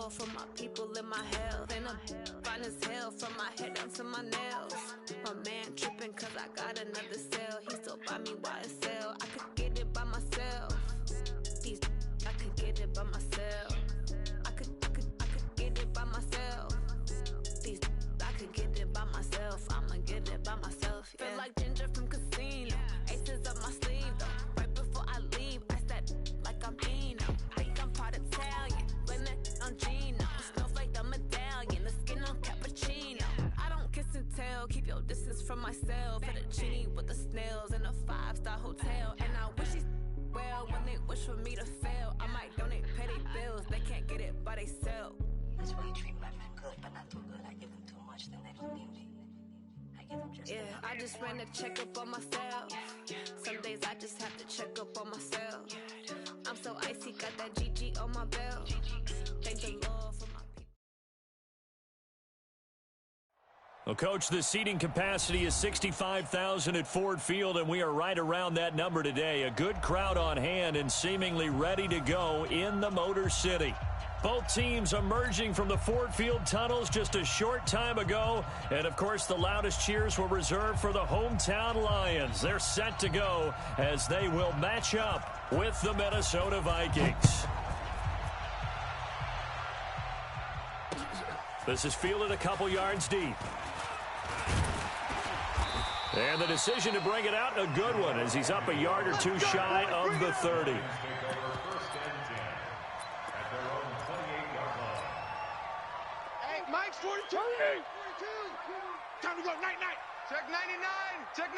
all for my people in my hell. Then I'm fine as hell from my head down to my nails. My man tripping cause I got another cell. He still buy me YSL. I could get it by myself. These I could get it by myself. I could get it by myself. These I could get it by myself. I'ma get it by myself. Yeah. Feel like Ginger from Casino. Aces up my sleeve though. Right before I leave, I said like I'm Eno. Like I'm part Italian. Blame it on Gino. Snowflake the medallion. The skin on cappuccino. I don't kiss and tell. Keep your distance from myself. Fettuccine with the snails in a 5-star hotel. And I wish he's well when they wish for me to fail. I might donate petty bills. They can't get it by themselves. That's why you treat my friend good, but not too good. I give them too much, then they lose beauty. I give them just enough. I just ran a checkup on myself. Some days I just have to check up on myself. I'm so icy, got that GG on my belt. Thank the Lord for my people. Well, Coach, the seating capacity is 65,000 at Ford Field, and we are right around that number today. A good crowd on hand and seemingly ready to go in the Motor City. Both teams emerging from the Ford Field tunnels just a short time ago. And, of course, the loudest cheers were reserved for the hometown Lions. They're set to go as they will match up with the Minnesota Vikings. This is fielded a couple yards deep. And the decision to bring it out, a good one, as he's up a yard or two shy of the 30. Mike's 42. 42. Time to go. Night. Check 99. Check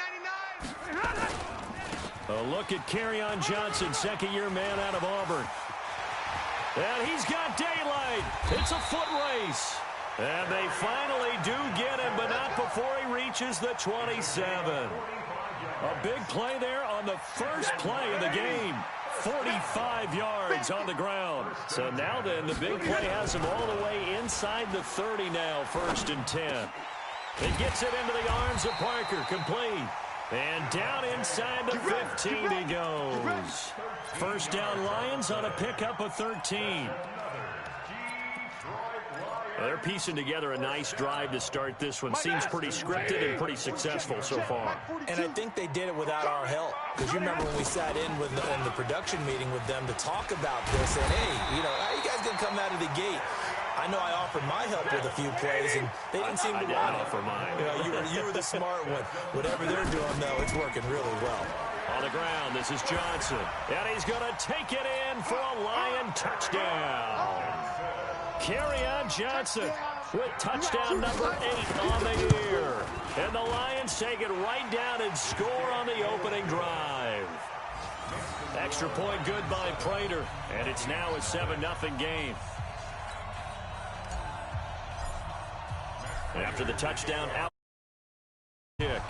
99. A look at Kerryon Johnson, second-year man out of Auburn. And he's got daylight. It's a foot race. And they finally do get him, but not before he reaches the 27. A big play there on the first play of the game. 45 yards on the ground. So now then, the big play has him all the way inside the 30 now, 1st and 10. It gets it into the arms of Parker, complete. And down inside the 15 he goes. First down Lions on a pickup of 13. They're piecing together a nice drive to start this one. Seems pretty scripted and pretty successful so far. And I think they did it without our help. Because you remember when we sat in the production meeting with them to talk about this. And, hey, how you guys going to come out of the gate? I know I offered my help with a few plays, and they didn't seem to want it. Offer mine. You were the smart one. Whatever they're doing, though, it's working really well. On the ground, this is Johnson. And he's going to take it in for a Lion touchdown. Kerryon Johnson with touchdown number 8 on the year. And the Lions take it right down and score on the opening drive. Extra point good by Prater. And it's now a 7-0 game. After the touchdown, out kick.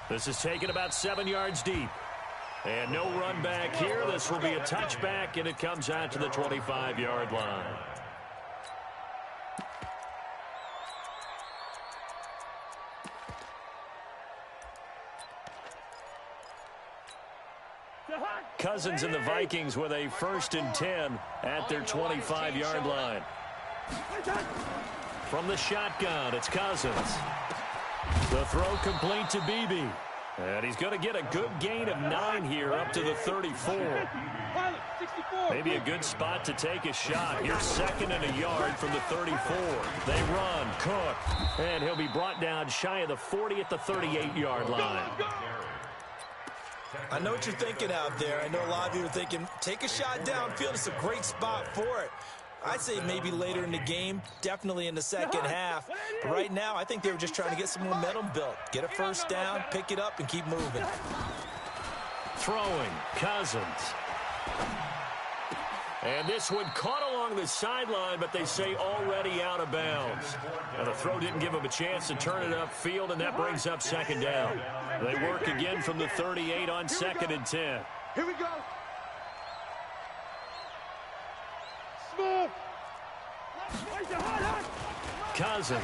This is taken about 7 yards deep. And no run back here. This will be a touchback, and it comes out to the 25-yard line. Cousins and the Vikings with a 1st and 10 at their 25-yard line. From the shotgun, it's Cousins. The throw complete to Beebe. And he's going to get a good gain of 9 here up to the 34. Maybe a good spot to take a shot. Here's 2nd and a yard from the 34. They run. Cook. And he'll be brought down shy of the 40 at the 38-yard line. I know what you're thinking out there. I know a lot of you are thinking, take a shot downfield. It's a great spot for it. I'd say maybe later in the game, definitely in the second half. But right now, I think they were just trying to get some momentum built. Get a first down, pick it up, and keep moving. Throwing, Cousins. And this one caught along the sideline, but they say already out of bounds. And the throw didn't give him a chance to turn it upfield, and that brings up 2nd down. They work again from the 38 on 2nd and 10. Here we go. Small. Cousins.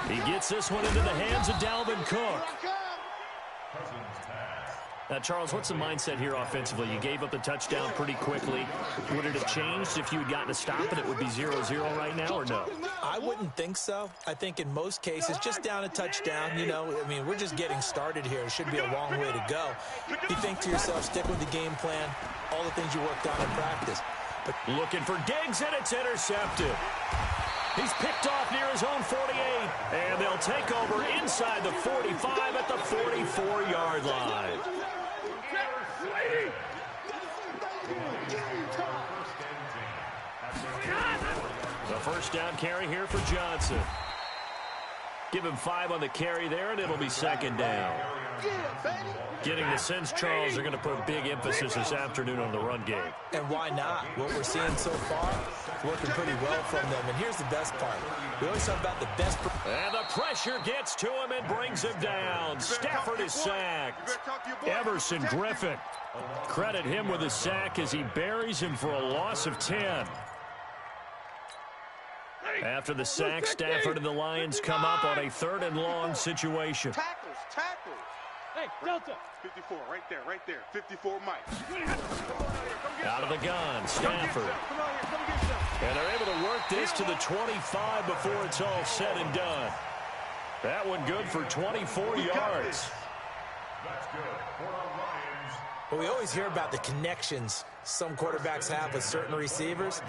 He gets this one into the hands of Dalvin Cook. Now, Charles, what's the mindset here offensively? You gave up the touchdown pretty quickly. Would it have changed if you had gotten a stop and it would be 0-0 right now, or no? I wouldn't think so. I think in most cases, just down a touchdown, you know, I mean, we're just getting started here. It should be a long way to go. You think to yourself, stick with the game plan, all the things you worked on in practice. But looking for Diggs, and it's intercepted. He's picked off near his own 48, and they'll take over inside the 45 at the 44-yard line. The first down carry here for Johnson. Give him 5 on the carry there, and it'll be second down. Getting the sense, Charles, they're going to put big emphasis this afternoon on the run game. And why not? What we're seeing so far, working pretty well from them. And here's the best part. We always talk about the best. And the pressure gets to him and brings him down. Stafford is sacked. Everson Griffin. Credit him with a sack as he buries him for a loss of 10. After the sack, Stafford and the Lions come up on a 3rd and long situation. Tackles. Hey, Delta. 54, right there. 54, Mike. Out of the gun, Stafford. And they're able to work this to the 25 before it's all said and done. That one good for 24 yards. Well, we always hear about the connections some quarterbacks have with certain receivers.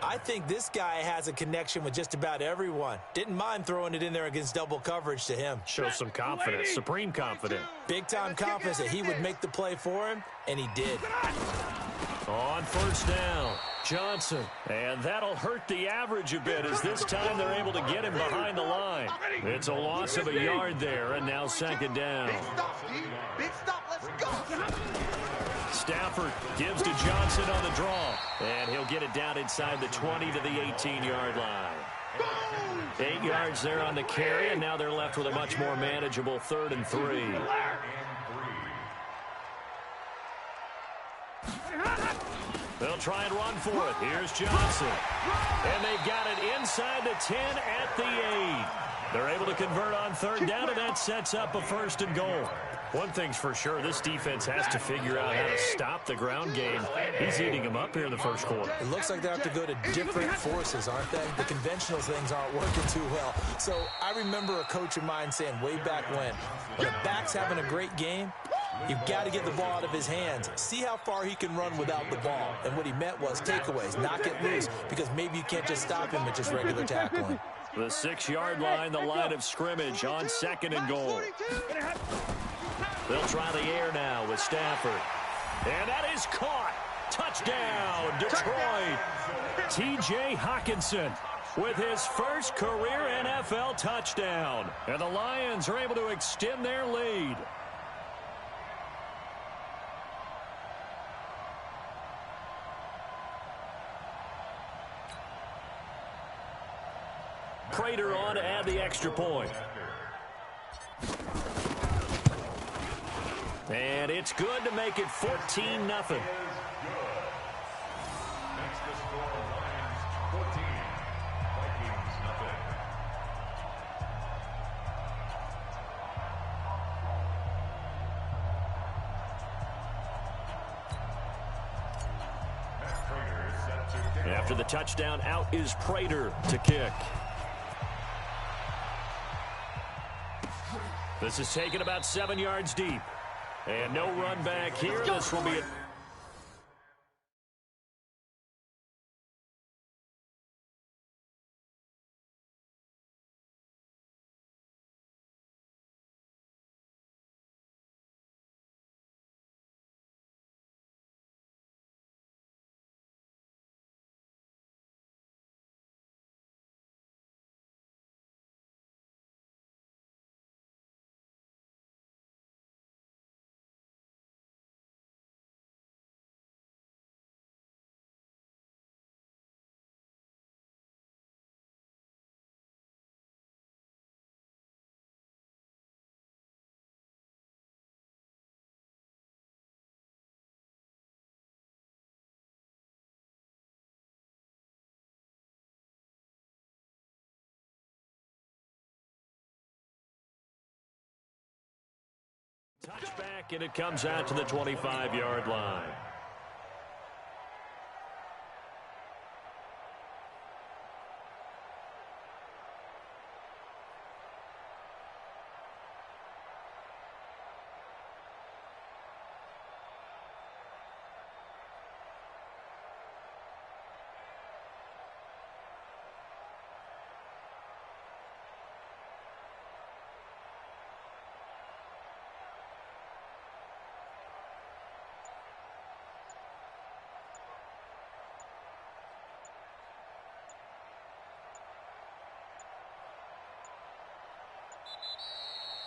I think this guy has a connection with just about everyone. Didn't mind throwing it in there against double coverage to him. Shows some confidence, supreme confidence. Big-time confidence that he would make the play for him, and he did. On first down, Johnson. And that'll hurt the average a bit as this time they're able to get him behind the line. It's a loss of a yard there, and now second down. Big stop, let's go. Stafford gives to Johnson on the draw. And he'll get it down inside the 20 to the 18-yard line. 8 yards there on the carry, and now they're left with a much more manageable 3rd and 3. They'll try and run for it. Here's Johnson. And they've got it inside the 10 at the 8. They're able to convert on 3rd down, and that sets up a 1st and goal. One thing's for sure, this defense has to figure out how to stop the ground game. He's eating them up here in the first quarter. It looks like they have to go to different forces, aren't they? The conventional things aren't working too well. So I remember a coach of mine saying way back when a back's having a great game, you've got to get the ball out of his hands. See how far he can run without the ball. And what he meant was takeaways, knock it loose, because maybe you can't just stop him with just regular tackling. The 6-yard line, the line of scrimmage on 2nd and goal. They'll try the air now with Stafford. And that is caught. Touchdown, Detroit. T.J. Hockenson with his first career NFL touchdown. And the Lions are able to extend their lead. Prater on to add the extra point. And it's good to make it 14-0. After the touchdown, out is Prater to kick. This is taken about 7 yards deep. And no run back here. This will be a Touchback, and it comes out to the 25-yard line.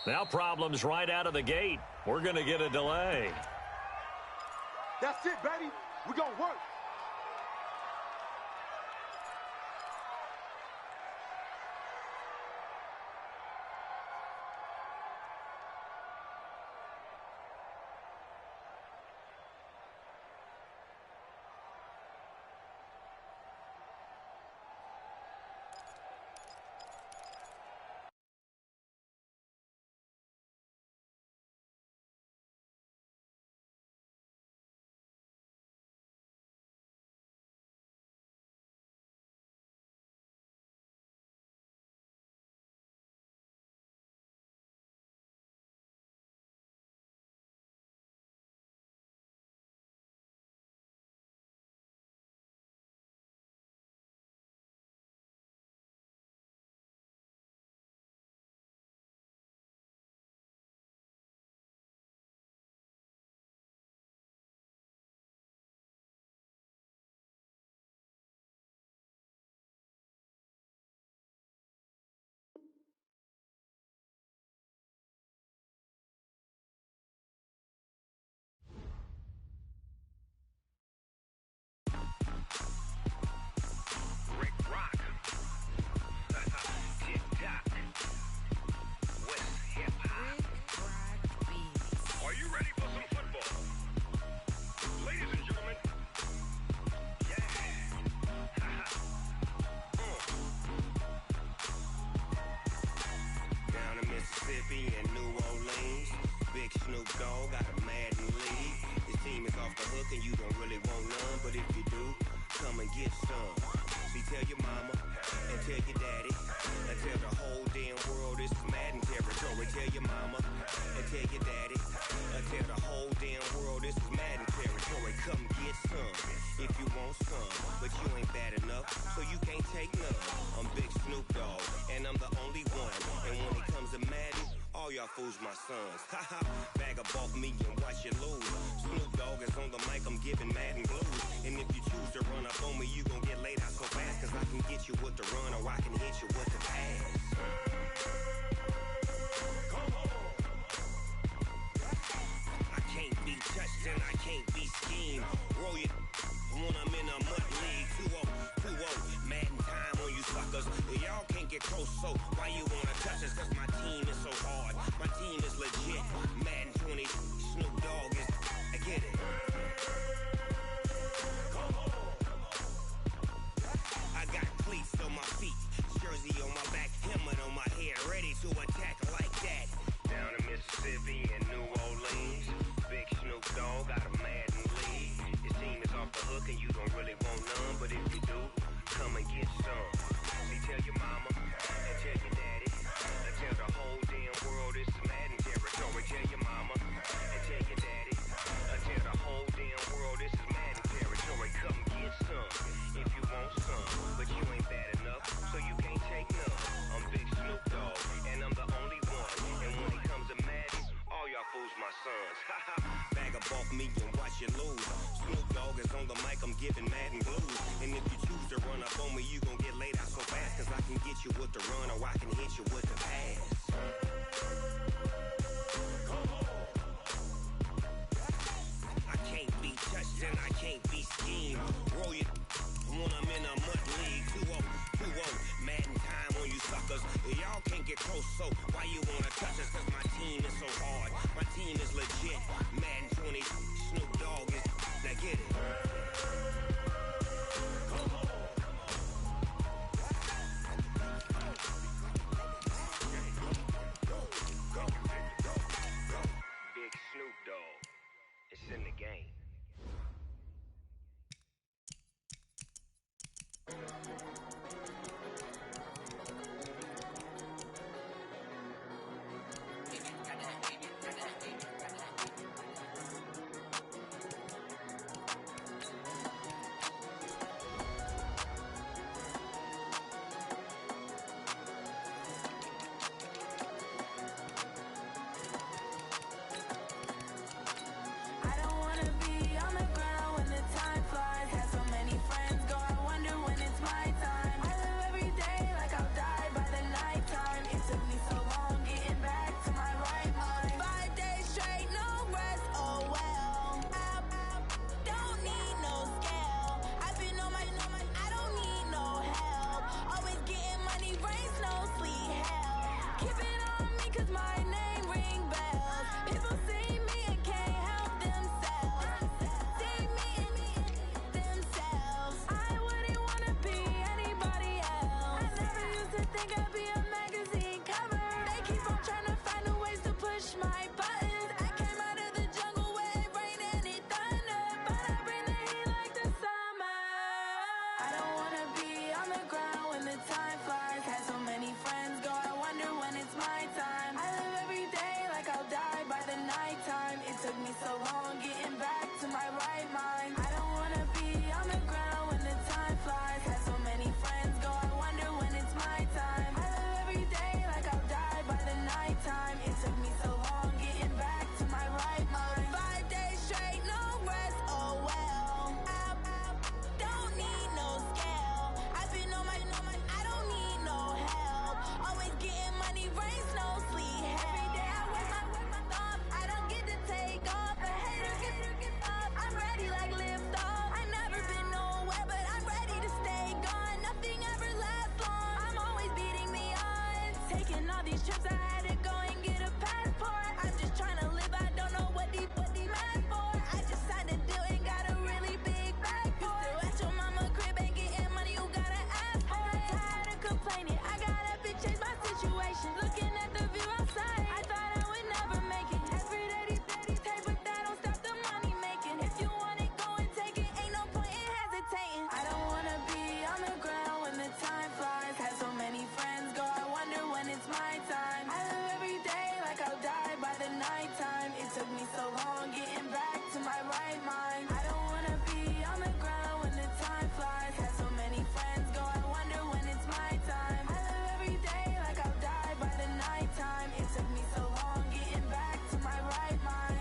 Now problems right out of the gate. We're going to get a delay. That's it, baby. We're going to work. Mississippi and New Orleans. Big Snoop Dogg got a Madden league. His team is off the hook and you don't really want none, but if you do, come and get some. See, tell your mama and tell your daddy and tell the whole damn world this is Madden territory. Tell your mama and tell your daddy and tell the whole damn world this is Madden territory. Come get some if you want some, but you ain't bad enough, so you can't take none. I'm Big Snoop Dogg and I'm the only one, and when it comes to Madden, all y'all fools my sons. Haha, bag up off me and watch you lose. Snoop Dogg is on the mic, I'm giving Madden blues. And if you choose to run up on me, you gon' get laid out so fast, cause I can get you with the run or I can hit you with the pass. Come on. I can't be touched and I can't be schemed. Roll it when I'm in a mud league. 2-0, Madden time on you suckers. Y'all can't get close, so why you wanna touch us? Cause my team is so hard, my team is legit. Madden 20, Snoop Dogg is, I get it. Come on. I got cleats on my feet, jersey on my back, helmet on my head, ready to attack like that. Down in Mississippi and New Orleans, Big Snoop Dogg got a Madden league. His team is off the hook and you don't really want none, but if you do, come and get some. See, tell your mama and tell your daddy and tell the whole damn world this is Madden territory. Tell your mama and tell your daddy and tell the whole damn world this is Madden territory. Come get some if you want some, but you ain't bad enough, so you can't take none. I'm Big Snoop Dogg and I'm the only one, and when it comes to Madden, all y'all fools my sons. Bag up off me and watch you lose. Snoop Dogg is on the mic, I'm giving Madden blues. And if you choose to run up on me, you gon' get laid out so fast, cause I can get you with the run or I can hit you with the pass. Come on. I can't be touched and I can't be schemed. Roll it when I'm in a mud league. 2-0, Madden time on you suckers. Y'all can't get close, so why you wanna touch us? Cause my team is so hard, my team is legit. Madden 20, Snoop Dogg is, now get it. Come on. Big taking all these trips, I had to go and get a passport. I'm just trying to live, I don't know what these mad for. I just signed a deal and got a really big bag for it. You still at your mama crib and getting money, you gotta ask for it. I'm tired of complaining, I gotta change my situation. Looking at the view outside, I thought I would never make it. Every day these take, but that don't stop the money making. If you want it, go and take it, ain't no point in hesitating. I don't wanna be on the ground when the time flies. Had so many friends go, I wonder when it's my time. I live every day like I'll die by the nighttime. It took me so long getting back to my right mind. I don't wanna be on the ground when the time flies. Had so many friends go, I wonder when it's my time. I live every day like I'll die by the nighttime. It took me so long getting back to my right mind.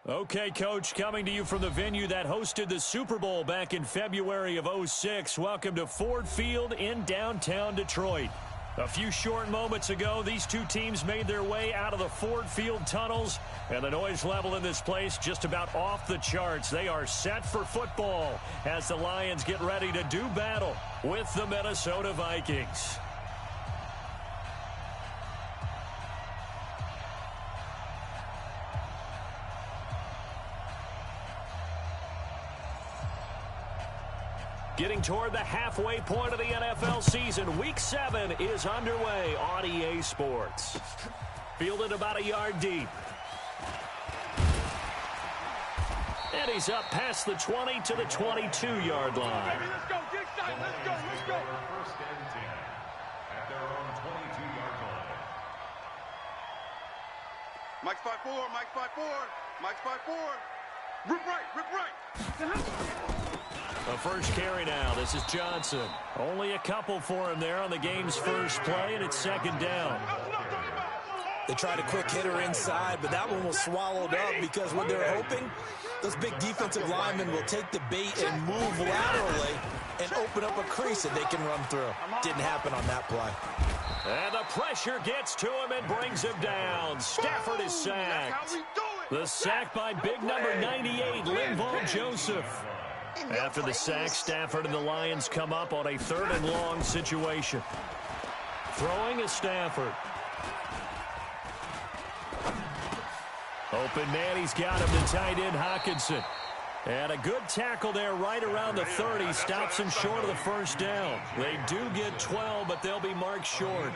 Okay, Coach, coming to you from the venue that hosted the Super Bowl back in February of '06. Welcome to Ford Field in downtown Detroit. A few short moments ago, these two teams made their way out of the Ford Field tunnels, and the noise level in this place just about off the charts. They are set for football as the Lions get ready to do battle with the Minnesota Vikings. Getting toward the halfway point of the NFL season, Week 7 is underway on EA Sports. Fielded about a yard deep. And he's up past the 20 to the 22-yard line. Let's go, get excited, let's go, let's go. First and 10 at their own 22-yard line. Mike's 5-4, Mike's 5-4, Mike's 5-4. Rip right. A first carry now. This is Johnson. Only a couple for him there on the game's first play, and it's second down. They tried a quick hitter inside, but that one was swallowed up because what they're hoping, those big defensive linemen will take the bait and move laterally and open up a crease that they can run through. Didn't happen on that play. And the pressure gets to him and brings him down. Stafford is sacked. The sack by big number 98, Linval Joseph. After the sack, Stafford and the Lions come up on a 3rd and long situation. Throwing is Stafford. Open man, he's got him to tight end Hockenson. And a good tackle there right around the 30. Stops him short of the first down. They do get 12, but they'll be marked short.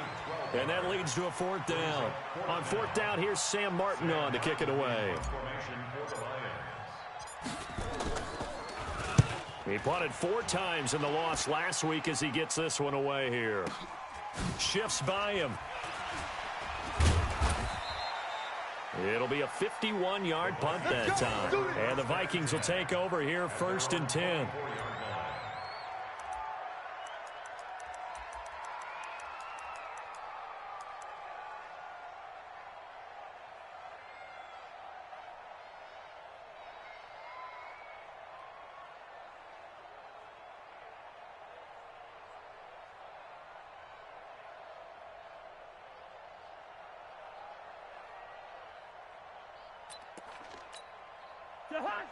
And that leads to a 4th down. On 4th down, here's Sam Martin on to kick it away. He punted 4 times in the loss last week as he gets this one away here. Shifts by him. It'll be a 51-yard punt that time. And the Vikings will take over here 1st and 10.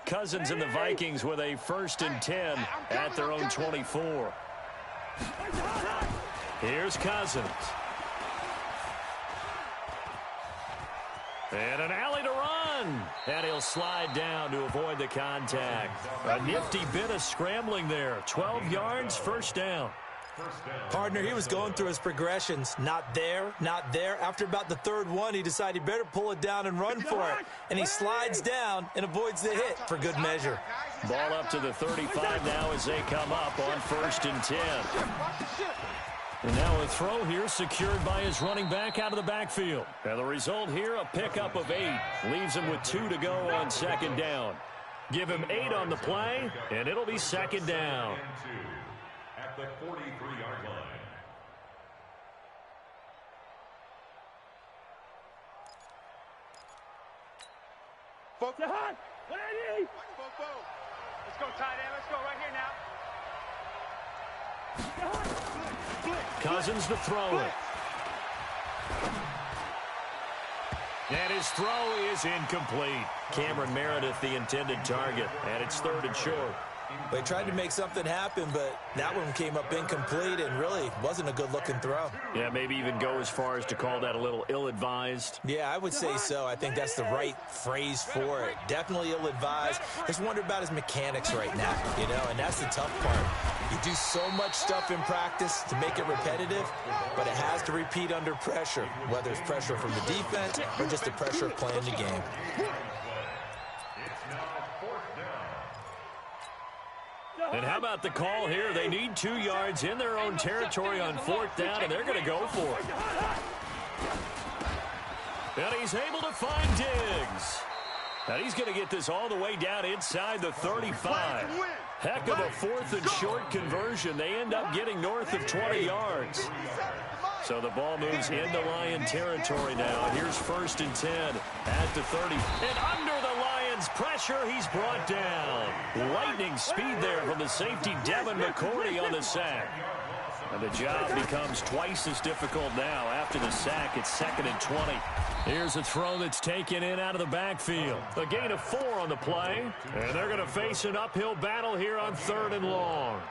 Cousins and the Vikings with a 1st and 10 at their own 24. Here's Cousins. And an alley to run. And he'll slide down to avoid the contact. A nifty bit of scrambling there. 12 yards, 1st down. Partner, he was going through his progressions. Not there, not there. After about the 3rd one, he decided he better pull it down and run for it. And he slides down and avoids the hit for good measure. Ball up to the 35 now as they come up on 1st and 10. And now a throw here secured by his running back out of the backfield. And the result here, a pickup of 8. Leaves him with 2 to go on 2nd down. Give him 8 on the play, and it'll be 2nd down. At the 43-yard line. Folks, 180. Let's go, tight end. Let's go right here now. Cousins to throw it. And his throw is incomplete. Cameron Meredith, the intended target, and it's 3rd and short. They tried to make something happen, but that one came up incomplete and really wasn't a good-looking throw. Yeah, maybe even go as far as to call that a little ill-advised. Yeah, I would say so. I think that's the right phrase for it. Definitely ill-advised. Just wonder about his mechanics right now, and that's the tough part. You do so much stuff in practice to make it repetitive, but it has to repeat under pressure, whether it's pressure from the defense or just the pressure of playing the game. And how about the call here? They need 2 yards in their own territory on 4th down, and they're going to go for it. And he's able to find Diggs. And he's going to get this all the way down inside the 35. Heck of a 4th and short conversion. They end up getting north of 20 yards. So the ball moves into Lion territory now. Here's 1st and 10 at the 30. And under the Lions' pressure, he's brought down. Lightning speed there from the safety, Devin McCourty, on the sack. And the job becomes twice as difficult now. After the sack, it's 2nd and 20. Here's a throw that's taken in out of the backfield. A gain of 4 on the play. And they're going to face an uphill battle here on 3rd and long.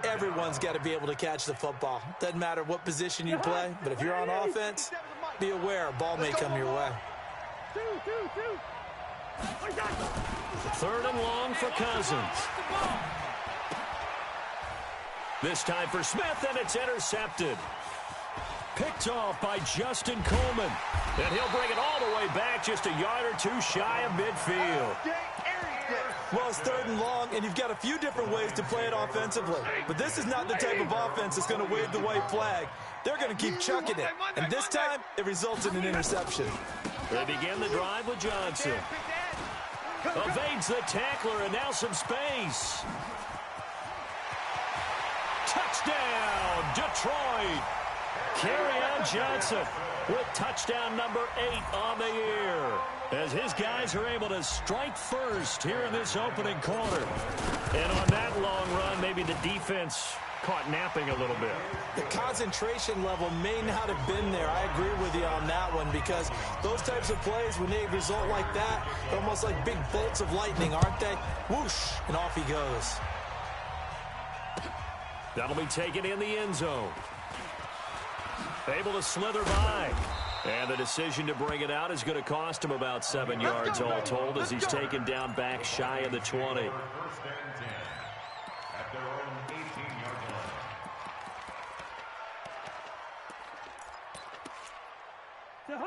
Everyone's got to be able to catch the football. Doesn't matter what position you play, but if you're on offense, be aware a ball may come your way. 3rd and long for Cousins. This time for Smith, and it's intercepted. Picked off by Justin Coleman. And he'll bring it all the way back, just a yard or 2 shy of midfield. Well, it's 3rd and long, and you've got a few different ways to play it offensively. But this is not the type of offense that's going to wave the white flag. They're going to keep chucking it. And this time, it results in an interception. They begin the drive with Johnson. Evades the tackler, and now some space. Touchdown, Detroit. Kerryon Johnson with touchdown number 8 on the year, as his guys are able to strike first here in this opening quarter. And on that long run, maybe the defense caught napping a little bit. The concentration level may not have been there. I agree with you on that one, because those types of plays, when they result like that, they're almost like big bolts of lightning, aren't they? Whoosh, and off he goes. That'll be taken in the end zone. Able to slither by. And the decision to bring it out is going to cost him about 7 yards all told, as he's taken down back shy of the 20. 1st and 10 at their own 18-yard line.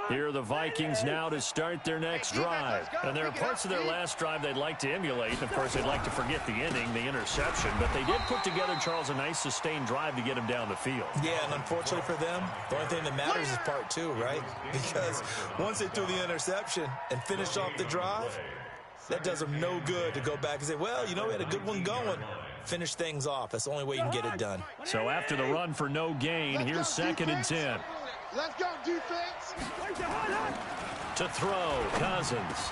Here are the Vikings now to start their next drive. And there are parts of their last drive they'd like to emulate. And of course, they'd like to forget the ending, the interception. But they did put together, Charles, a nice sustained drive to get him down the field. Yeah, and unfortunately for them, the only thing that matters is part 2, right? Because once they threw the interception and finished off the drive, that does them no good to go back and say, well, we had a good one going. Finish things off. That's the only way you can get it done. So after the run for no gain, here's 2nd and 10. Let's go, defense. To throw, Cousins.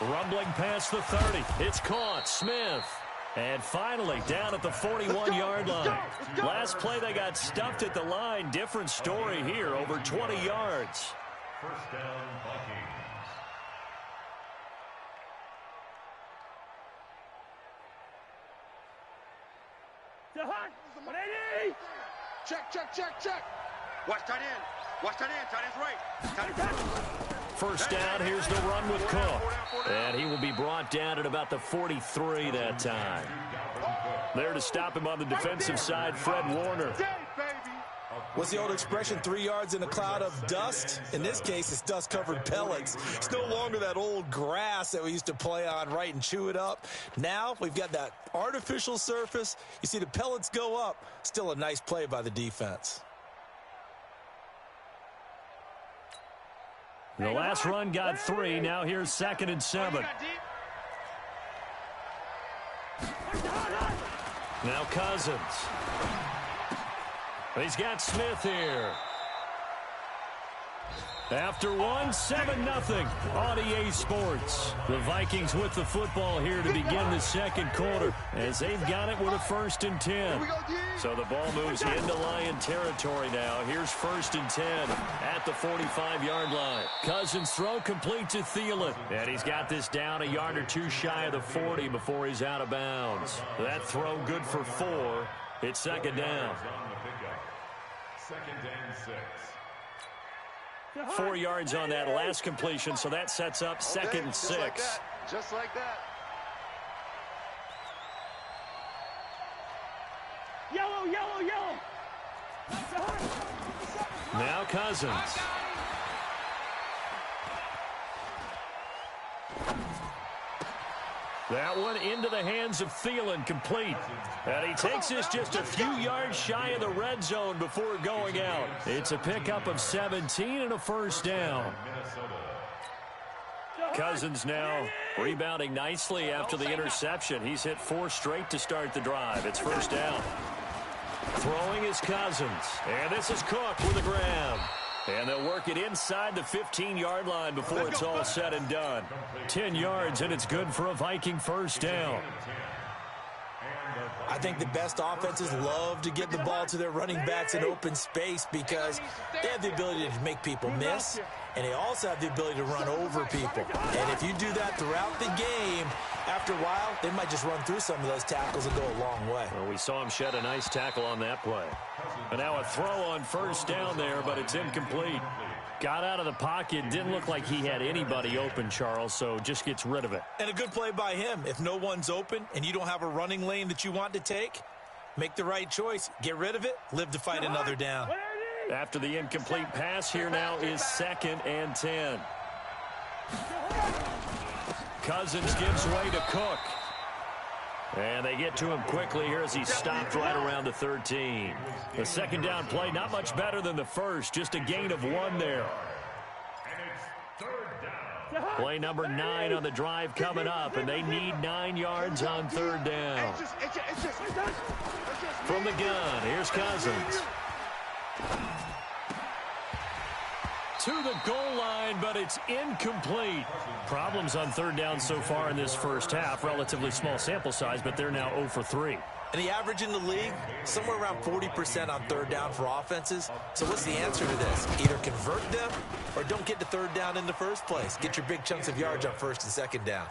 Rumbling past the 30. It's caught. Smith. And finally, down at the 41-yard line. Last play, they got stuffed at the line. Different story here, over 20 yards. 1st down, Vikings. Check. Watch tight end. Tight end's right. First down, here's the run with Cook. And he will be brought down at about the 43 that time. There to stop him on the defensive side, Fred Warner. What's the old expression, 3 yards in a cloud of dust? In this case, it's dust-covered pellets. It's no longer that old grass that we used to play on, right, and chew it up. Now we've got that artificial surface. You see the pellets go up. Still a nice play by the defense. The last run got 3. Now here's 2nd and 7. Now Cousins. He's got Smith here. After one, 7-0 on EA Sports. The Vikings with the football here to begin the second quarter as they've got it with a 1st and 10. So the ball moves into Lion territory now. Here's 1st and 10 at the 45-yard line. Cousins throw complete to Thielen. And he's got this down a yard or two shy of the 40 before he's out of bounds. That throw good for 4. It's 2nd down. 2nd and 6. 4 yards on that last completion, so that sets up 2nd and 6. Just like that. Yellow, yellow, yellow. Now Cousins. That one into the hands of Thielen, complete. And he takes this just a few yards shy of the red zone before going out. It's a pickup of 17 and a 1st down. Cousins now rebounding nicely after the interception. He's hit 4 straight to start the drive. It's 1st down. Throwing is Cousins. And this is Cook with a grab. And they'll work it inside the 15-yard line before it's all said and done. 10 yards, and it's good for a Viking 1st down. I think the best offenses love to get the ball to their running backs in open space because they have the ability to make people miss, and they also have the ability to run over people. And if you do that throughout the game, after a while, they might just run through some of those tackles and go a long way. Well, we saw him shed a nice tackle on that play. And now a throw on 1st down there, but it's incomplete. Got out of the pocket. Didn't look like he had anybody open, Charles, so just gets rid of it. And a good play by him. If no one's open and you don't have a running lane that you want to take, make the right choice. Get rid of it. Live to fight another down. After the incomplete pass, here now is 2nd and 10. Cousins gives way to Cook. And they get to him quickly here as he's stopped right around the 13. The 2nd down play, not much better than the first, just a gain of 1 there. Play number 9 on the drive coming up, and they need 9 yards on 3rd down. From the gun, here's Cousins. To the goal line, but it's incomplete. Problems on 3rd down so far in this first half. Relatively small sample size, but they're now 0 for 3. And the average in the league, somewhere around 40% on 3rd down for offenses. So what's the answer to this? Either convert them or don't get to 3rd down in the first place. Get your big chunks of yards on 1st and 2nd down.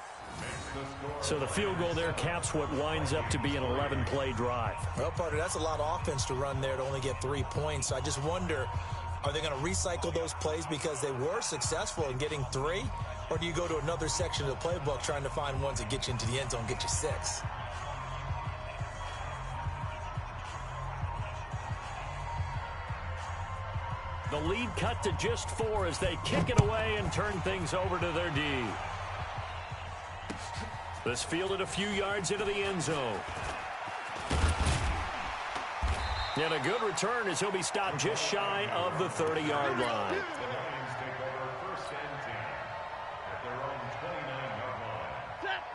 So the field goal there caps what winds up to be an 11-play drive. Well, partner, that's a lot of offense to run there to only get 3 points. So I just wonder, are they going to recycle those plays because they were successful in getting 3? Or do you go to another section of the playbook trying to find ones that get you into the end zone, get you 6? The lead cut to just 4 as they kick it away and turn things over to their D. This fielded a few yards into the end zone. And a good return as he'll be stopped just shy of the 30-yard line.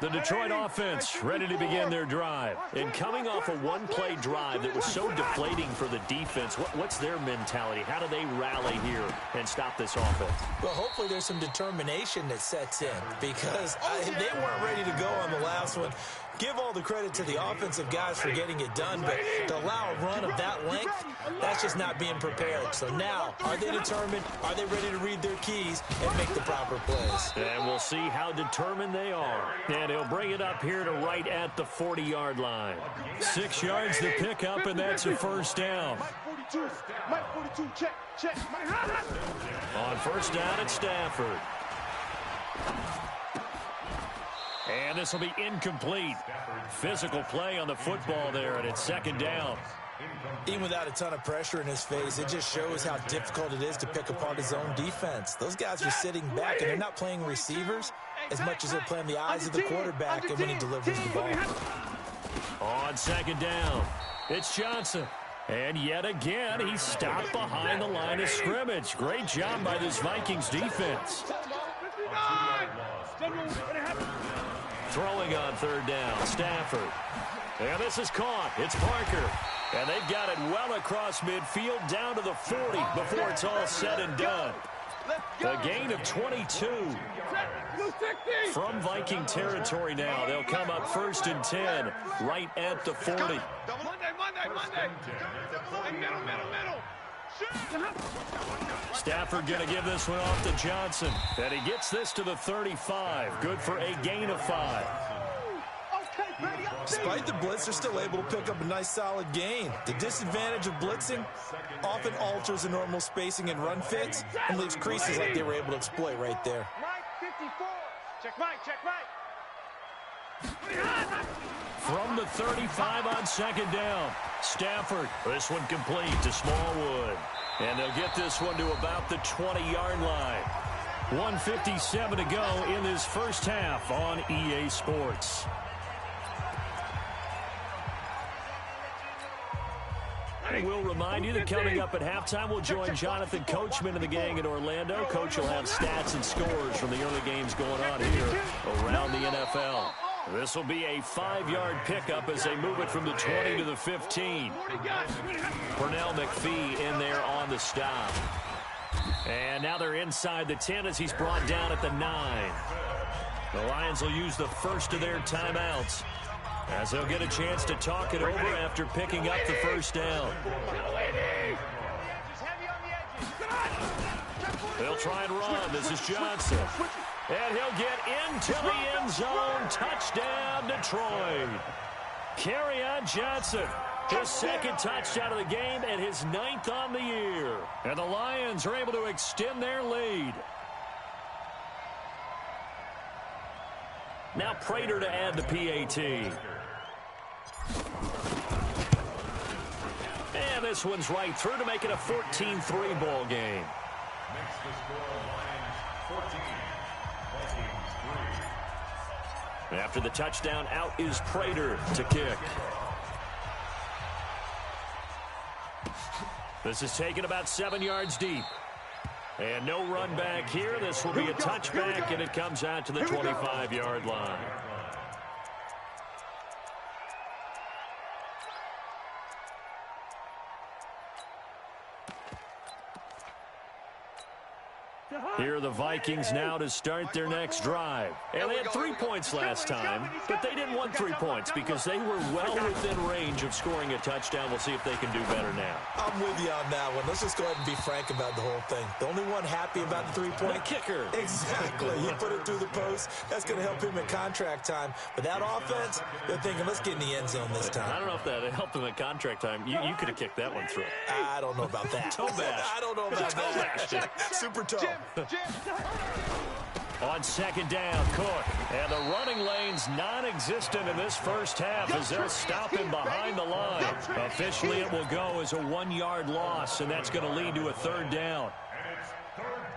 The Detroit offense ready to begin their drive. And coming off a one-play drive that was so deflating for the defense, what's their mentality? How do they rally here and stop this offense? Well, hopefully there's some determination that sets in because they weren't ready to go on the last one. Give all the credit to the offensive guys for getting it done, but to allow a run of that length, that's just not being prepared. So now, are they determined? Are they ready to read their keys and make the proper plays? And we'll see how determined they are. And he'll bring it up here to right at the 40-yard line. 6 yards to pick up, and that's a 1st down. Mike 42, check. On 1st down at Stafford. And this will be incomplete. Physical play on the football there, and it's 2nd down. Even without a ton of pressure in his face, it just shows how difficult it is to pick apart his own defense. Those guys are sitting back, and they're not playing receivers as much as they're playing the eyes of the quarterback and when he delivers the ball. On 2nd down, it's Johnson. And yet again, he's stopped behind the line of scrimmage. Great job by this Vikings defense. Throwing on 3rd down, Stafford. And this is caught. It's Parker. And they've got it well across midfield down to the 40 before it's all said and done. A gain of 22. From Viking territory now, they'll come up 1st and 10, right at the 40. Monday. Middle. Stafford going to give this one off to Johnson. And he gets this to the 35. Good for a gain of 5. Despite the blitz, they're still able to pick up a nice, solid gain. The disadvantage of blitzing often alters the normal spacing and run fits and leaves creases like they were able to exploit right there. Mike 54. Check Mike. From the 35 on 2nd down. Stafford, this one complete to Smallwood. And they'll get this one to about the 20-yard line. 1:57 to go in this first half on EA Sports. We'll remind you that coming up at halftime, we'll join Jonathan Coachman and the gang in Orlando. Coach will have stats and scores from the early games going on here around the NFL. This will be a 5-yard pickup as they move it from the 20 to the 15. Pernell McPhee in there on the stop. And now they're inside the 10 as he's brought down at the 9. The Lions will use the first of their timeouts as they'll get a chance to talk it over after picking up the first down. They'll try and run. This is Johnson. And he'll get into the end zone. Touchdown, Detroit. Kerryon Johnson, his 2nd touchdown of the game and his 9th on the year. And the Lions are able to extend their lead. Now Prater to add the PAT. And this one's right through to make it a 14-3 ball game. Makes the score Lions 14, Vikings 3. After the touchdown, out is Prater to kick. This is taken about 7 yards deep. And no run back here. This will be a touchback, and it comes out to the 25-yard line. Here are the Vikings now to start their next drive. And they had 3 points last time, but they didn't want 3 points because they were well within range of scoring a touchdown. We'll see if they can do better now. I'm with you on that one. Let's just go ahead and be frank about the whole thing. The only one happy about the 3-point kicker. Exactly. He put it through the post. That's going to help him at contract time. But that offense, they're thinking, let's get in the end zone this time. I don't know if that helped him at contract time. You could have kicked that one through. I don't know about that. Toe bash. I don't know about that. Super toe. On 2nd down, Cook. And the running lane's non-existent in this first half as they'll stop him behind the line. Officially, it will go as a 1-yard loss, and that's going to lead to a 3rd down. And it's 3rd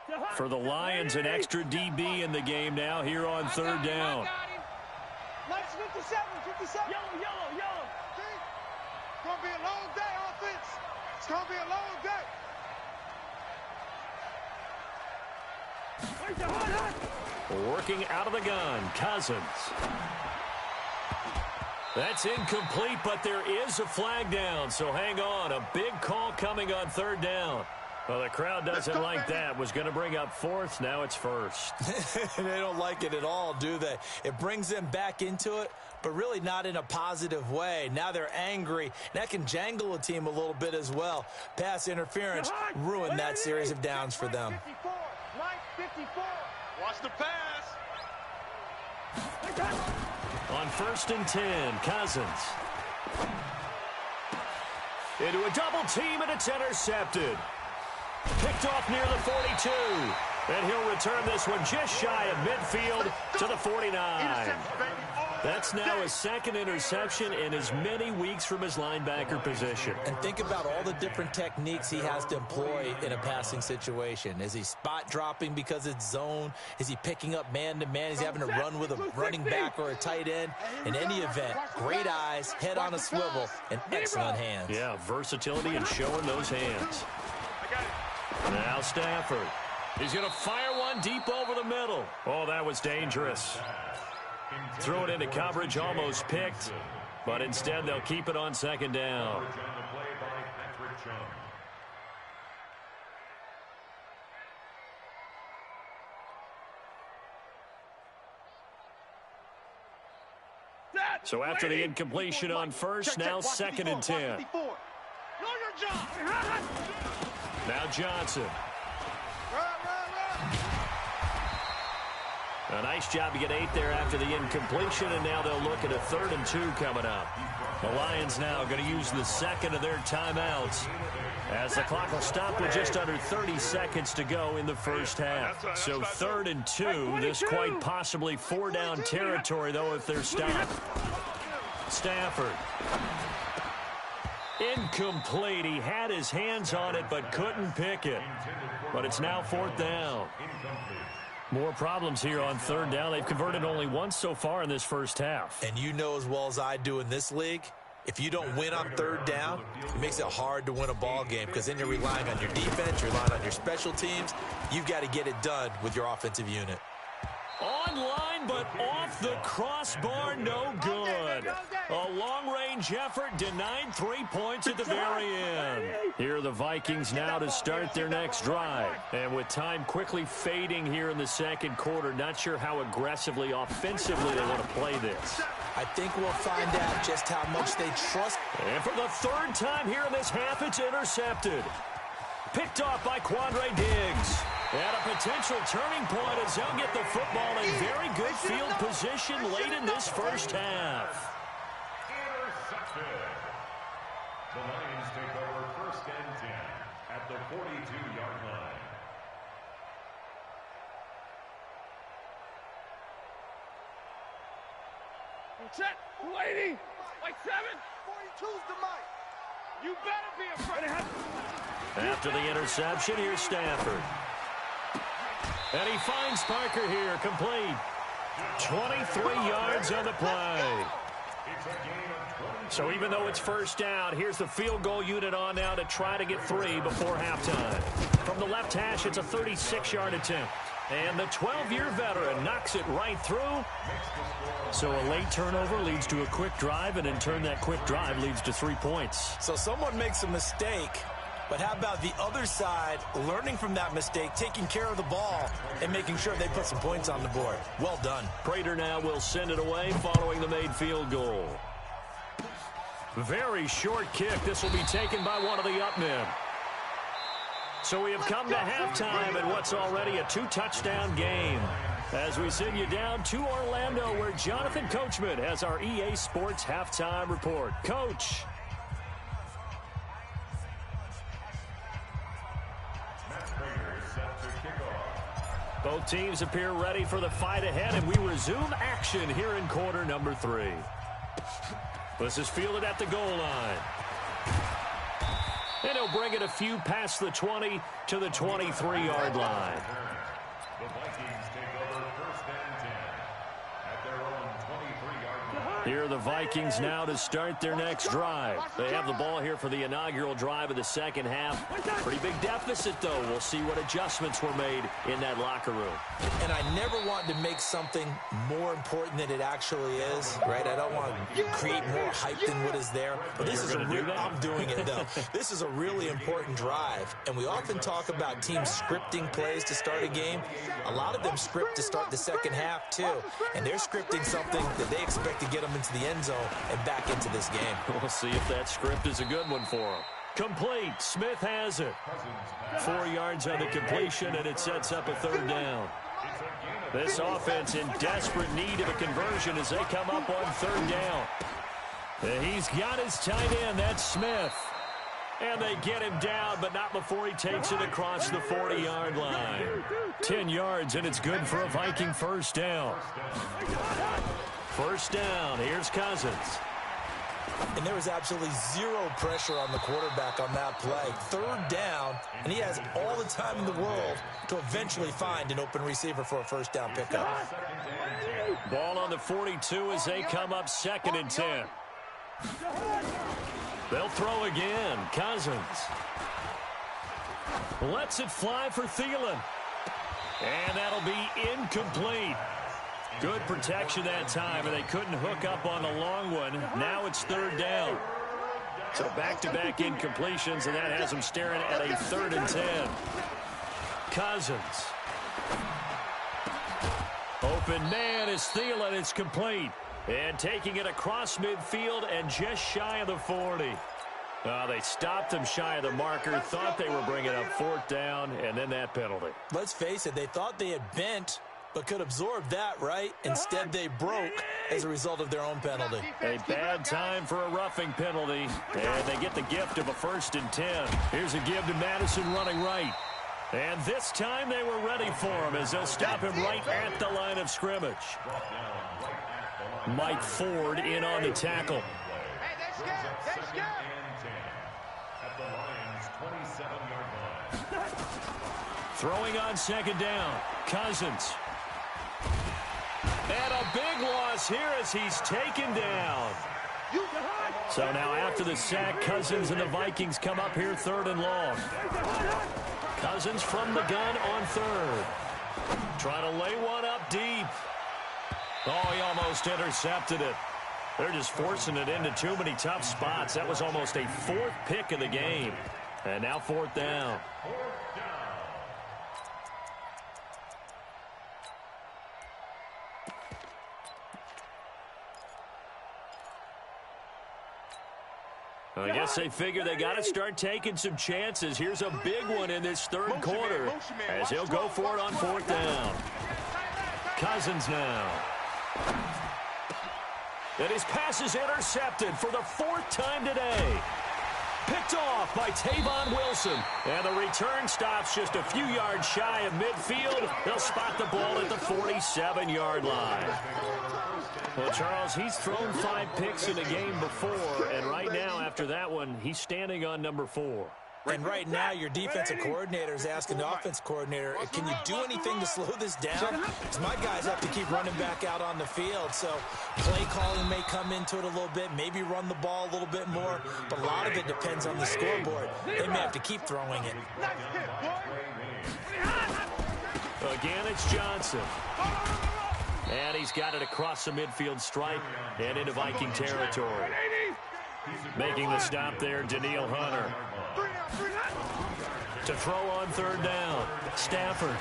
down. For the Lions, an extra DB in the game now here on 3rd down. Minus 57. Yellow. It's going to be a long day, offense. It's going to be a long day. Working out of the gun, Cousins. That's incomplete, but there is a flag down, so hang on. A big call coming on 3rd down. Well, the crowd doesn't like that. Was going to bring up 4th. Now it's 1st. They don't like it at all, do they? It brings them back into it, but really not in a positive way. Now they're angry. That can jangle a team a little bit as well. Pass interference ruined that series of downs for them. Mike 54. Watch the pass. On 1st and 10, Cousins. Into a double team, and it's intercepted. Picked off near the 42. And he'll return this one just shy of midfield to the 49. That's now his 2nd interception in as many weeks from his linebacker position. And think about all the different techniques he has to employ in a passing situation. Is he spot dropping because it's zone? Is he picking up man-to-man? Is he having to run with a running back or a tight end? In any event, great eyes, head on a swivel, and excellent hands. Yeah, versatility and showing those hands. Now Stafford. He's going to fire one deep over the middle. Oh, that was dangerous. Threw it into coverage, almost picked. But instead, they'll keep it on second down. So after the incompletion on first, now second and 10. Now Johnson. A nice job to get 8 there after the incompletion, and now they'll look at a 3rd and 2 coming up. The Lions now going to use the second of their timeouts as the clock will stop with just under 30 seconds to go in the first half. So 3rd and 2, this quite possibly 4-down territory, though, if they're stopped. Stafford. Incomplete. He had his hands on it but couldn't pick it. But it's now 4th down. More problems here on 3rd down. They've converted only once so far in this first half. And you know as well as I do in this league, if you don't win on 3rd down, it makes it hard to win a ball game because then you're relying on your defense, you're relying on your special teams. You've got to get it done with your offensive unit. Online, but off the crossbar, no good. A long-range effort denied 3 points at the very end. Here are the Vikings now to start their next drive. And with time quickly fading here in the second quarter, not sure how aggressively, offensively they want to play this. I think we'll find out just how much they trust. And for the 3rd time here in this half, it's intercepted. Picked off by Quandre Diggs. At a potential turning point as they'll get the football in very good field position late in this first half. Intercepted. The Lions take over 1st and 10 at the 42-yard line. Check, 280, like 7. 42's the mic. You better be afraid. After the interception, here's Stafford. And he finds Parker here, complete. 23 yards on the play. So even though it's 1st down, here's the field goal unit on now to try to get 3 before halftime. From the left hash, it's a 36-yard attempt. And the 12-year veteran knocks it right through. So a late turnover leads to a quick drive, and in turn, that quick drive leads to 3 points. So someone makes a mistake, but how about the other side learning from that mistake, taking care of the ball, and making sure they put some points on the board? Well done. Prater now will send it away following the made field goal. Very short kick. This will be taken by one of the up men. So we have come to halftime in what's already a 2-touchdown game. As we send you down to Orlando, where Jonathan Coachman has our EA Sports halftime report. Coach. Both teams appear ready for the fight ahead, and we resume action here in quarter number 3. This is fielded at the goal line. And he'll bring it a few past the 20 to the 23-yard line. The Vikings take over 1st and 10 at their own 23-yard line. Here are the Vikings now to start their next drive. They have the ball here for the inaugural drive of the second half. Pretty big deficit, though. We'll see what adjustments were made in that locker room. And I never want to make something more important than it actually is, right? I don't want to create more hype than what is there. But this is I'm doing it, though. This is a really important drive. And we often talk about teams scripting plays to start a game. A lot of them script to start the second half, too. And they're scripting something that they expect to get them into the end zone and back into this game. We'll see if that script is a good one for them. Complete. Smith has it. 4 yards on the completion, and it sets up a 3rd down. This offense in desperate need of a conversion as they come up on 3rd down. And he's got his tight end. That's Smith. And they get him down, but not before he takes it across the 40-yard line. 10 yards, and it's good for a Viking 1st down. 1st down. Here's Cousins. And there was absolutely zero pressure on the quarterback on that play. 3rd down, and he has all the time in the world to eventually find an open receiver for a 1st down pickup. Ball on the 42 as they come up 2nd and 10. They'll throw again. Cousins lets it fly for Thielen. And that'll be incomplete. Good protection that time, and they couldn't hook up on the long one. Now it's third down. So back-to-back incompletions, and that has them staring at a 3rd and 10. Cousins. Open man is Thielen. It's complete. And taking it across midfield and just shy of the 40. They stopped him shy of the marker, thought they were bringing up 4th down, and then that penalty. Let's face it, they thought they had bent, but could absorb that, right? Instead, they broke as a result of their own penalty. A bad time for a roughing penalty, and they get the gift of a 1st and 10. Here's a give to Madison running right. And this time they were ready for him as they'll stop him right at the line of scrimmage. Mike Ford in on the tackle. Hey, that's good. That's good. At the Lions' 27-yard line. Throwing on 2nd down. Cousins. And a big loss here as he's taken down. So now after the sack, Cousins and the Vikings come up here 3rd and long. Cousins from the gun on 3rd. Trying to lay one up deep. Oh, he almost intercepted it. They're just forcing it into too many tough spots. That was almost a 4th pick of the game. And now 4th down. I guess they figure they got to start taking some chances. Here's a big one in this 3rd quarter as he'll go for it on 4th down. Cousins now. And his pass is intercepted for the 4th time today. Picked off by Tavon Wilson. And the return stops just a few yards shy of midfield. They'll spot the ball at the 47-yard line. Well, Charles, he's thrown 5 picks in a game before, and right now, after that one, he's standing on number 4. And right now, your defensive coordinator is asking the offense coordinator, can you do anything to slow this down? Because my guys have to keep running back out on the field. So play calling may come into it a little bit, maybe run the ball a little bit more, but a lot of it depends on the scoreboard. They may have to keep throwing it. Again, it's Johnson. And he's got it across the midfield stripe and into Viking territory. Making the stop there, Daniil Hunter. To throw on 3rd down, Stafford.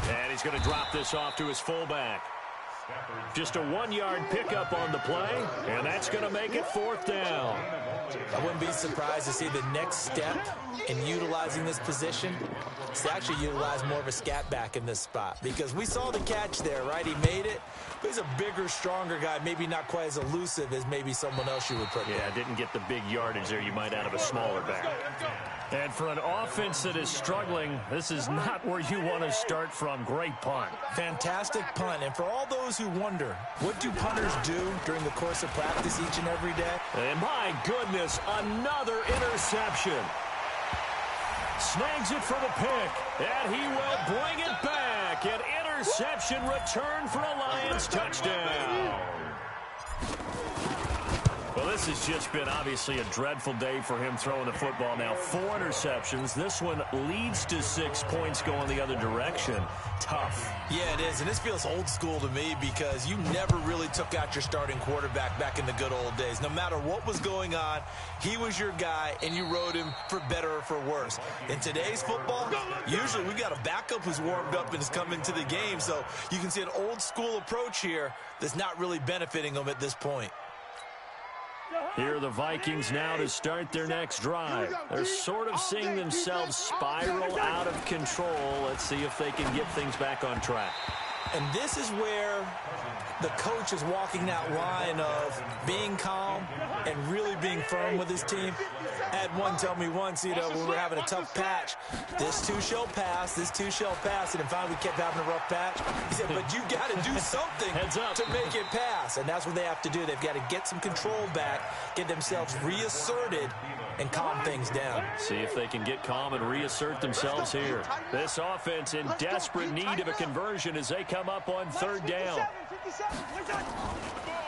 And he's going to drop this off to his fullback. Just a 1-yard pickup on the play, and that's going to make it 4th down. I wouldn't be surprised to see the next step in utilizing this position is to actually utilize more of a scat back in this spot, because we saw the catch there, right? He made it, but he's a bigger, stronger guy, maybe not quite as elusive as maybe someone else you would put there. Yeah, didn't get the big yardage there you might out of a smaller back. And for an offense that is struggling, this is not where you want to start from. Great punt. Fantastic punt. And for all those who wonder, what do punters do during the course of practice each and every day? And my goodness, another interception. Snags it for the pick, and he will bring it back. An interception return for a Lions touchdown. Well, this has just been obviously a dreadful day for him throwing the football. Now 4 interceptions. This one leads to 6 points going the other direction. Tough. Yeah, it is, and this feels old school to me because you never really took out your starting quarterback back in the good old days. No matter what was going on, he was your guy, and you rode him for better or for worse. In today's football, usually we got a backup who's warmed up and is coming to the game, so you can see an old school approach here that's not really benefiting them at this point. Here are the Vikings now to start their next drive. They're sort of seeing themselves spiral out of control. Let's see if they can get things back on track. And this is where the coach is walking that line of being calm and really being firm with his team. I had one tell me once, when we were having a tough patch, this too shall pass, this too shall pass. And then finally we kept having a rough patch. He said, but you got to do something to make it pass. And that's what they have to do. They've got to get some control back, get themselves reasserted, and calm things down. See if they can get calm and reassert themselves here. This offense in desperate need of a conversion as they come up on 3rd down.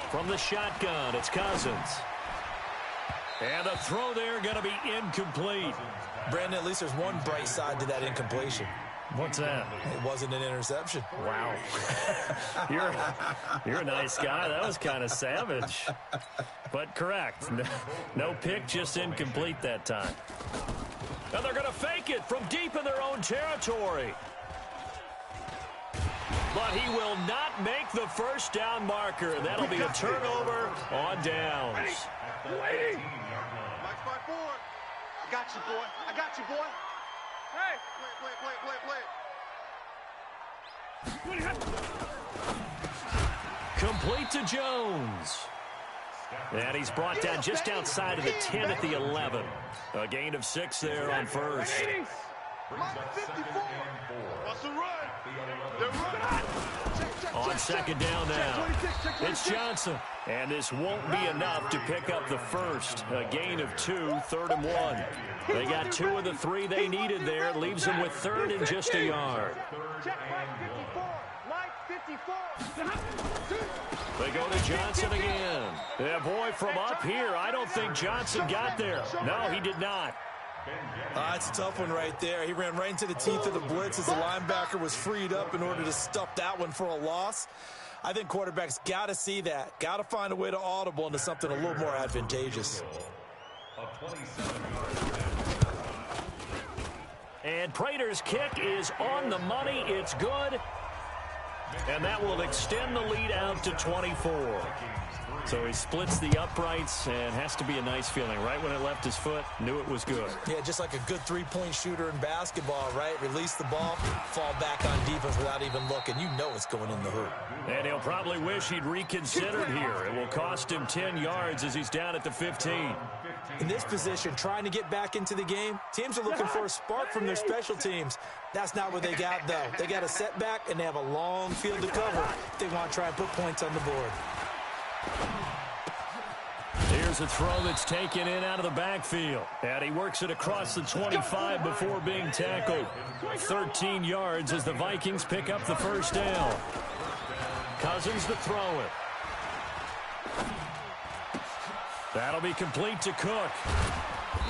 From the shotgun, it's Cousins. And the throw there going to be incomplete. Brandon, at least there's one bright side to that incompletion. What's that? It wasn't an interception. Wow. You're a nice guy. That was kind of savage. But correct. No pick, just incomplete that time. And they're going to fake it from deep in their own territory. But he will not make the first down marker. That'll be a turnover on downs. Mike's my board. I got you, boy. I got you, boy. Hey. Play. Complete to Jones. And he's brought down just outside of the 10 at the 11. A gain of 6 there on first. Mike 54. That's a run. They're running. On second down now, it's Johnson. And this won't be enough to pick up the first. A gain of 2, 3rd and 1. They got 2 of the 3 they needed there. Leaves them with 3rd and just a yard. Check Mike 54. Mike 54. They go to Johnson again. Yeah, boy, from up here, I don't think Johnson got there. No, he did not. It's a tough one right there. He ran right into the teeth of the blitz as the linebacker was freed up in order to stuff that one for a loss. I think quarterbacks got to see that. Got to find a way to audible into something a little more advantageous. And Prater's kick is on the money. It's good. And that will extend the lead out to 24. So he splits the uprights and has to be a nice feeling. Right when it left his foot, knew it was good. Yeah, just like a good three-point shooter in basketball, right? Release the ball, fall back on defense without even looking. You know it's going in the hoop. And he'll probably wish he'd reconsidered here. It will cost him 10 yards as he's down at the 15. In this position, trying to get back into the game, teams are looking for a spark from their special teams. That's not what they got, though. They got a setback, and they have a long field to cover if they want to try and put points on the board. Here's a throw that's taken in out of the backfield. And he works it across the 25 before being tackled. 13 yards as the Vikings pick up the first down. Cousins to throw it. That'll be complete to Cook.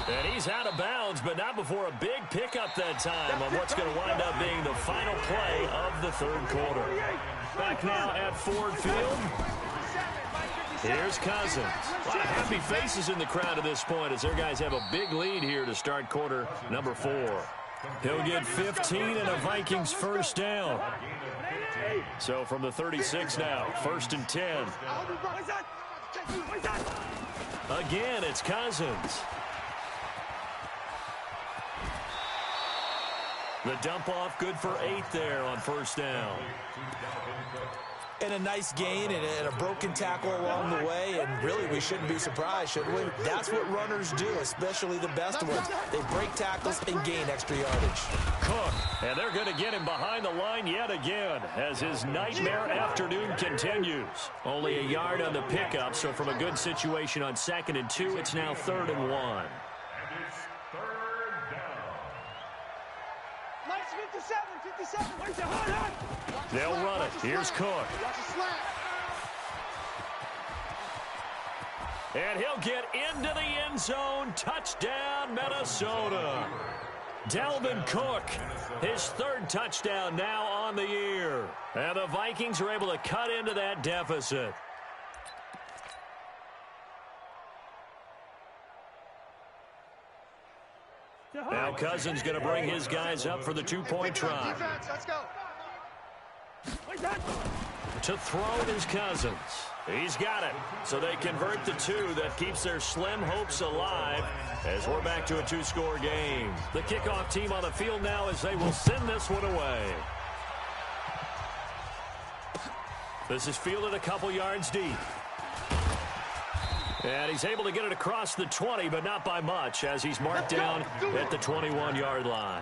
And he's out of bounds, but not before a big pickup that time on what's going to wind up being the final play of the third quarter. Back now at Ford Field. Here's Cousins. A lot of happy faces in the crowd at this point as their guys have a big lead here to start quarter number 4. He'll get 15 and a Vikings first down. So from the 36 now, 1st and 10. Again, it's Cousins. The dump off good for 8 there on first down. And a nice gain and a broken tackle along the way, and really we shouldn't be surprised, should we? That's what runners do, especially the best ones. They break tackles and gain extra yardage. Cook, and they're going to get him behind the line yet again as his nightmare afternoon continues. Only a yard on the pickup, so from a good situation on 2nd and 2, it's now 3rd and 1. Mike's 57. They'll run it. Here's Cook. And he'll get into the end zone. Touchdown, Minnesota. Dalvin Cook, his 3rd touchdown now on the year. And the Vikings are able to cut into that deficit. Now Cousins going to bring his guys up for the 2-point try. Let's go. To throw is Cousins. He's got it. So they convert the 2. That keeps their slim hopes alive as we're back to a 2-score game. The kickoff team on the field now as they will send this one away. This is fielded a couple yards deep. And he's able to get it across the 20, but not by much, as he's marked down at the 21-yard line.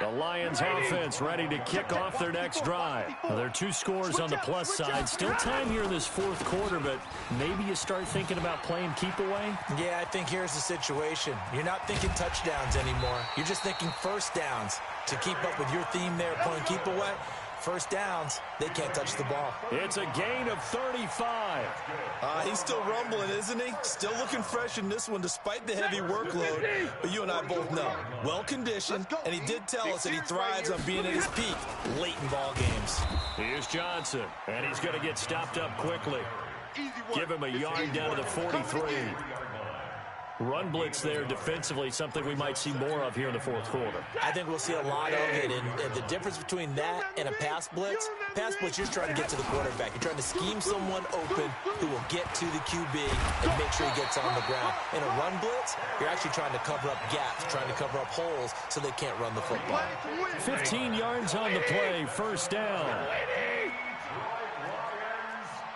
The Lions offense ready to kick off their next drive. Well, there are 2 scores on the plus side. Still time here in this 4th quarter, but maybe you start thinking about playing keep away? Yeah, I think here's the situation. You're not thinking touchdowns anymore. You're just thinking first downs. To keep up with your theme there, playing keep away, First downs, they can't touch the ball. It's a gain of 35. He's still rumbling, isn't he? Still looking fresh in this one despite the heavy workload. But you and I both know, well-conditioned, and he did tell us that he thrives on being at his peak late in ball games. Here's Johnson, and he's going to get stopped up quickly. Give him a yard down to the 43. Run blitz there defensively, something we might see more of here in the fourth quarter. I think we'll see a lot of it, and the difference between that and a pass blitz, you're trying to get to the quarterback. You're trying to scheme someone open who will get to the QB and make sure he gets on the ground. In a run blitz, you're actually trying to cover up gaps, trying to cover up holes so they can't run the football. 15 yards on the play, first down.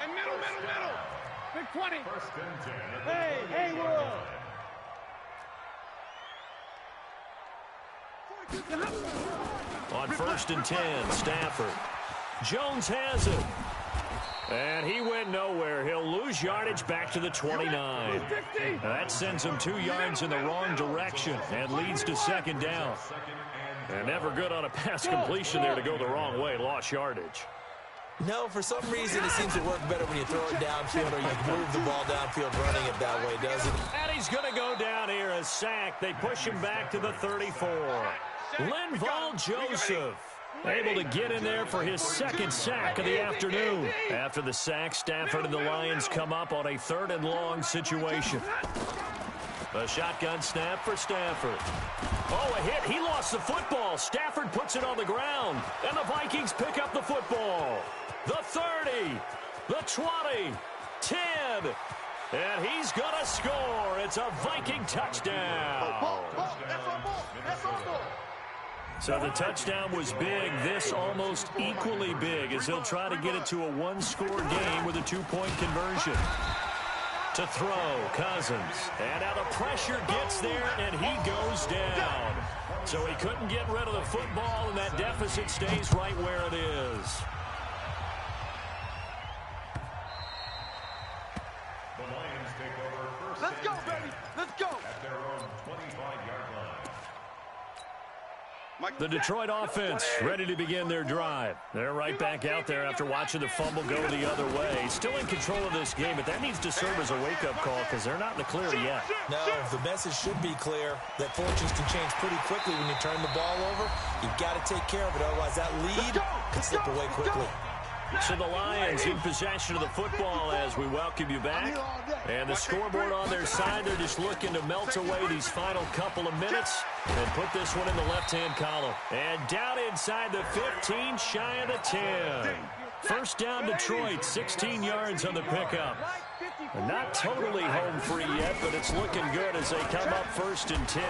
And middle. Big 20. Hey, world. On 1st and 10, Stafford. Jones has it. And he went nowhere. He'll lose yardage back to the 29. That sends him 2 yards in the wrong direction and leads to second down. And never good on a pass completion there to go the wrong way. Lost yardage. No, for some reason it seems to work better when you throw it downfield or you move the ball downfield running it that way, doesn't it? And he's going to go down here, a sack. They push him back to the 34. Linval Joseph able to get in there for his second sack of the afternoon. After the sack, Stafford and the Lions come up on a 3rd and long situation. A shotgun snap for Stafford. Oh, a hit. He lost the football. Stafford puts it on the ground. And the Vikings pick up the football. The 30, the 20, 10. And he's going to score. It's a Viking touchdown. That's our ball. So the touchdown was big. This almost equally big as he'll try to get it to a one-score game with a 2-point conversion. To throw, Cousins. And now the pressure gets there, and he goes down. So he couldn't get rid of the football, and that deficit stays right where it is. The Lions take over first. Let's go, baby. Let's go. At their own 25-yard line. The Detroit offense ready to begin their drive. They're right back out there after watching the fumble go the other way. Still in control of this game, but that needs to serve as a wake-up call because they're not in the clear yet. No, the message should be clear that fortunes can change pretty quickly when you turn the ball over. You've got to take care of it, otherwise that lead could slip away quickly. So the Lions in possession of the football as we welcome you back. And the scoreboard on their side, they're just looking to melt away these final couple of minutes and put this one in the left-hand column. And down inside the 15, shy of the 10. First down Detroit, 16 yards on the pickup. Not totally home free yet, but it's looking good as they come up 1st and 10.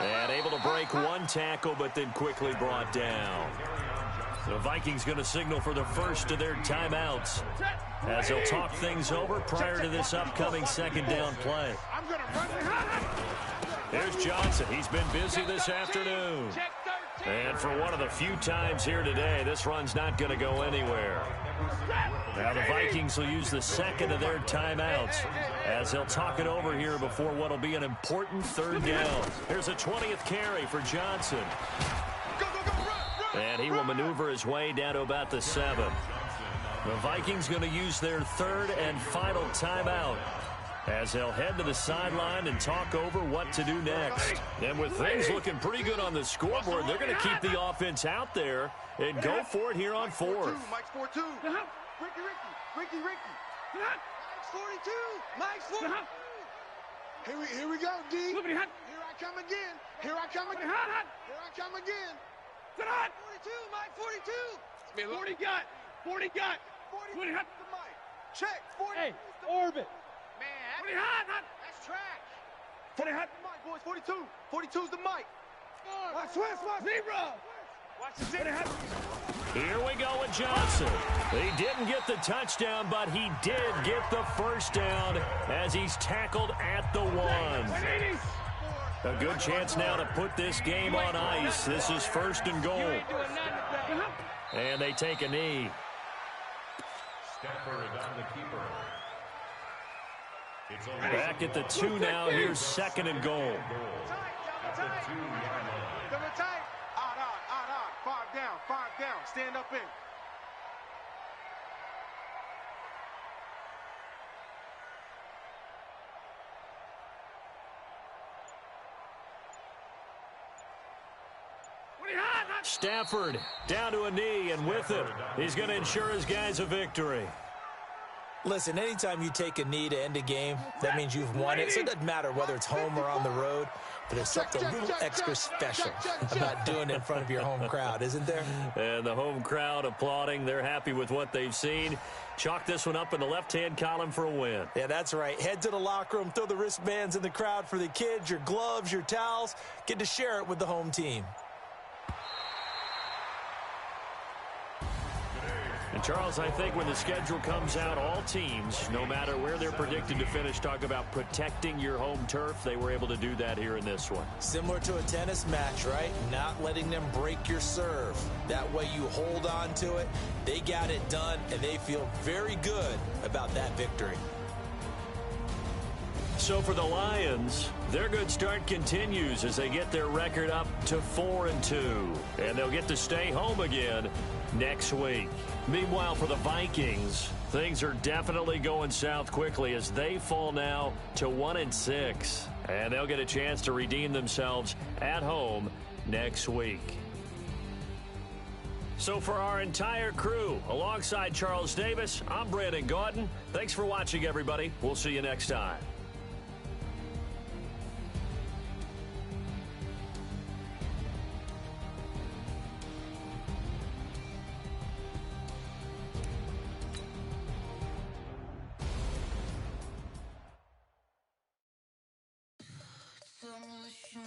And able to break one tackle, but then quickly brought down. The Vikings going to signal for the first of their timeouts as they'll talk things over prior to this upcoming second down play. Here's Johnson. He's been busy this afternoon. And for one of the few times here today, this run's not going to go anywhere. Now the Vikings will use the second of their timeouts as they'll talk it over here before what will be an important 3rd down. Here's a 20th carry for Johnson. And he will maneuver his way down to about the 7. The Vikings going to use their 3rd and final timeout as they'll head to the sideline and talk over what to do next. And with things looking pretty good on the scoreboard, they're going to keep the offense out there and go for it here on 4th. Mike's 4-2. Ricky. Mike's 42. Mike's 42. Here we go, D. Here I come again. Here I come again. 42, Mike, 42. 40 got. 20 hot. Check. 40. Hey, orbit. Man, 20 hot. that's trash. 20 hot. Mike, boys, 42. 42's the mic. Watch Zebra. Watch the zebra. Here we go with Johnson. He didn't get the touchdown, but he did get the first down as he's tackled at the 1. A good chance now to put this game on ice. This is 1st and goal. And they take a knee. Stafford on the keeper. Back at the 2 now. Here's 2nd and goal. At the 2-yard line. Double tight. Odd. 5 down. 5 down. Stand up in. Stafford down to a knee, and with it, he's going to ensure his guys a victory. Listen, anytime you take a knee to end a game, that means you've won it. So it doesn't matter whether it's home or on the road, but there's something a little extra special about doing it in front of your home crowd, isn't there? And the home crowd applauding. They're happy with what they've seen. Chalk this one up in the left-hand column for a win. Yeah, that's right. Head to the locker room, throw the wristbands in the crowd for the kids, your gloves, your towels. Get to share it with the home team. And Charles, I think when the schedule comes out, all teams, no matter where they're predicted to finish, talk about protecting your home turf. They were able to do that here in this one. Similar to a tennis match, right? Not letting them break your serve. That way you hold on to it. They got it done, and they feel very good about that victory. So for the Lions, their good start continues as they get their record up to 4-2. And they'll get to stay home again next week. Meanwhile, for the Vikings, things are definitely going south quickly as they fall now to 1-6. And they'll get a chance to redeem themselves at home next week. So for our entire crew, alongside Charles Davis, I'm Brandon Gaudin. Thanks for watching, everybody. We'll see you next time.